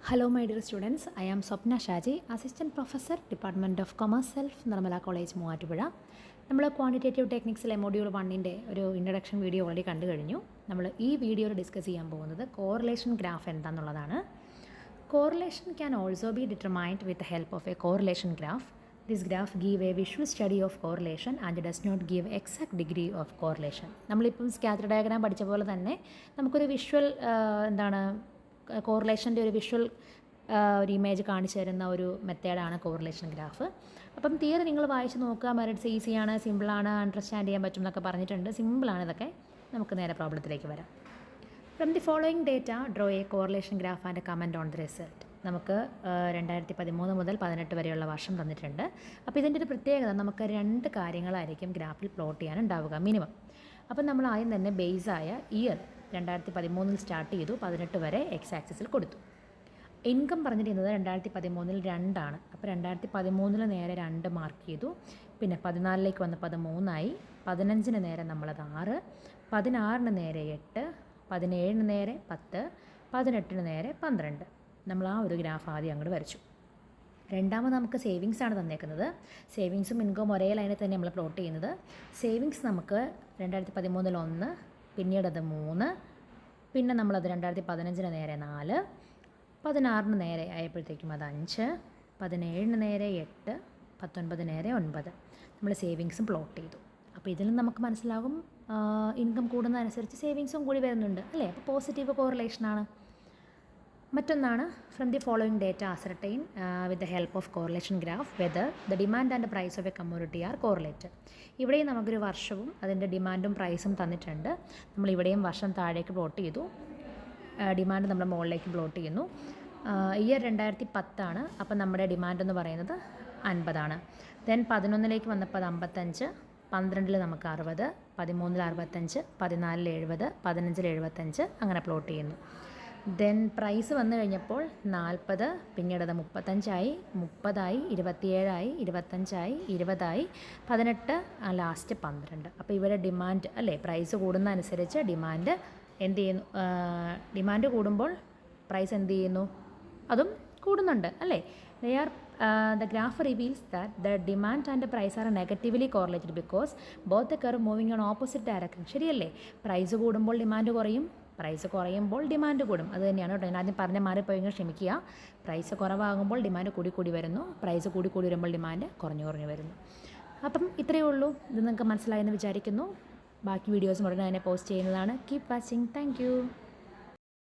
Hello my dear students, I am Swapna Shaji, Assistant Professor, Department of Commerce Self, Nirmala College, Muvattupuzha. നമ്മൾ quantitative ടെക്നിക്സിലെ module 1ൻ്റെ ഒരു introduction video already കണ്ടു കഴിഞ്ഞു. നമ്മൾ ഈ വീഡിയോയിൽ ഡിസ്കസ് ചെയ്യാൻ പോകുന്നത് കോറിലേഷൻ ഗ്രാഫ് എന്താണെന്നുള്ളതാണ്. Correlation can also be determined with the help of a correlation graph. This graph give a visual study of correlation and does not give exact degree of correlation. നമ്മളിപ്പം scatter diagram പഠിച്ച പോലെ തന്നെ നമുക്കൊരു visual കോറിലേഷൻ്റെ ഒരു visual ഒരു image കാണിച്ചു തരുന്ന ഒരു മെത്തേഡാണ് കോറിലേഷൻ ഗ്രാഫ്. അപ്പം തിയറി നിങ്ങൾ വായിച്ച് നോക്കുക, മെറിറ്റ്സ് ഈസിയാണ്, സിമ്പിളാണ്, അണ്ടർസ്റ്റാൻഡ് ചെയ്യാൻ പറ്റും എന്നൊക്കെ പറഞ്ഞിട്ടുണ്ട്. സിമ്പിളാണ് ഇതൊക്കെ. നമുക്ക് നേരെ പ്രോബ്ലത്തിലേക്ക് വരാം. From the following data draw A correlation graph and comment on the result. നമുക്ക് 2013 മുതൽ 2018 വരെയുള്ള വർഷം തന്നിട്ടുണ്ട്. അപ്പോൾ ഇതിൻ്റെ ഒരു പ്രത്യേകത, നമുക്ക് 2 കാര്യങ്ങളായിരിക്കും ഗ്രാഫിൽ പ്ലോട്ട് ചെയ്യാനുണ്ടാവുക മിനിമം. അപ്പം നമ്മൾ ആദ്യം തന്നെ ബേസായ ഇയർ 2013 സ്റ്റാർട്ട് ചെയ്തു, 18 വരെ എക്സ് ആക്സിസിൽ കൊടുത്തു. ഇൻകം പറഞ്ഞിരിക്കുന്നത് 2013 2 അപ്പോൾ 2013 നേരെ 2 മാർക്ക് ചെയ്തു. പിന്നെ 14 വന്നപ്പോൾ അത് 3 15 നേരെ നമ്മളത് 6, 16 നേരെ 8, 17 നേരെ 10, 18 നേരെ 12. നമ്മൾ ആ ഒരു ഗ്രാഫ് ആദ്യം അങ്ങോട്ട് വരച്ചു. രണ്ടാമത് നമുക്ക് സേവിങ്സ് ആണ് തന്നേക്കുന്നത്. സേവിങ്സും ഇൻകവും ഒരേ ലൈനിൽ തന്നെ നമ്മൾ പ്ലോട്ട് ചെയ്യുന്നത്. സേവിങ്സ് നമുക്ക് 2013 1, പിന്നീട് അത് 3, പിന്നെ നമ്മളത് 2015 നേരെ 4, 16 നേരെ ആയപ്പോഴത്തേക്കും അത് 5, 17 നേരെ 8, 19 നേരെ 9. നമ്മൾ സേവിങ്സും പ്ലോട്ട് ചെയ്തു. അപ്പോൾ ഇതിൽ നമുക്ക് മനസ്സിലാകും ഇൻകം കൂടുന്നതനുസരിച്ച് സേവിങ്സും കൂടി വരുന്നുണ്ട് അല്ലേ. അപ്പോൾ പോസിറ്റീവ് കോറിലേഷനാണ്. മറ്റൊന്നാണ് from the following data ascertain with the help of correlation graph whether the demand and price of a commodity are correlated. ഇവിടെയും നമുക്കൊരു വർഷവും അതിൻ്റെ ഡിമാൻഡും പ്രൈസും തന്നിട്ടുണ്ട്. നമ്മളിവിടെയും വർഷം താഴേക്ക് പ്ലോട്ട് ചെയ്തു, ഡിമാൻഡ് നമ്മൾ മുകളിലേക്ക് പ്ലോട്ട് ചെയ്യുന്നു. ഇയർ 2010 അപ്പം നമ്മുടെ ഡിമാൻഡ് എന്ന് പറയുന്നത് 50. ദെൻ 11 വന്നപ്പോൾ അത് 55, 12 നമുക്ക് 60, 13 65, 14 70, 15 75 അങ്ങനെ പ്ലോട്ട് ചെയ്യുന്നു. ദെൻ പ്രൈസ് വന്നു കഴിഞ്ഞപ്പോൾ 40, പിന്നീട് അത് 35, 30, 27, 25, 20, 18, ലാസ്റ്റ് 12. അപ്പോൾ ഇവിടെ ഡിമാൻഡ് അല്ലേ, പ്രൈസ് കൂടുന്നതനുസരിച്ച് ഡിമാൻഡ് എന്ത് ചെയ്യുന്നു, ഡിമാൻഡ് കൂടുമ്പോൾ പ്രൈസ് എന്ത് ചെയ്യുന്നു, അതും കൂടുന്നുണ്ട് അല്ലേ. The graph reveals that the demand and the price are negatively correlated because both the curve moving on opposite direction. ശരിയല്ലേ, പ്രൈസ് കൂടുമ്പോൾ ഡിമാൻഡ് കുറയും, പ്രൈസ് കുറയുമ്പോൾ ഡിമാൻഡ് കൂടും. അത് തന്നെയാണ് കേട്ടോ. ഞാൻ ആദ്യം പറഞ്ഞ മാറിപ്പോയെങ്കിൽ ക്ഷമിക്കുക. പ്രൈസ് കുറവാകുമ്പോൾ ഡിമാൻഡ് കൂടി വരുന്നു, പ്രൈസ് കൂടി വരുമ്പോൾ ഡിമാൻഡ് കുറഞ്ഞു വരുന്നു. അപ്പം ഇത്രയേ ഉള്ളൂ. ഇത് നിങ്ങൾക്ക് മനസ്സിലായെന്ന് വിചാരിക്കുന്നു. ബാക്കി വീഡിയോസും ഉടനെ തന്നെ പോസ്റ്റ് ചെയ്യുന്നതാണ്. Keep watching. Thank you.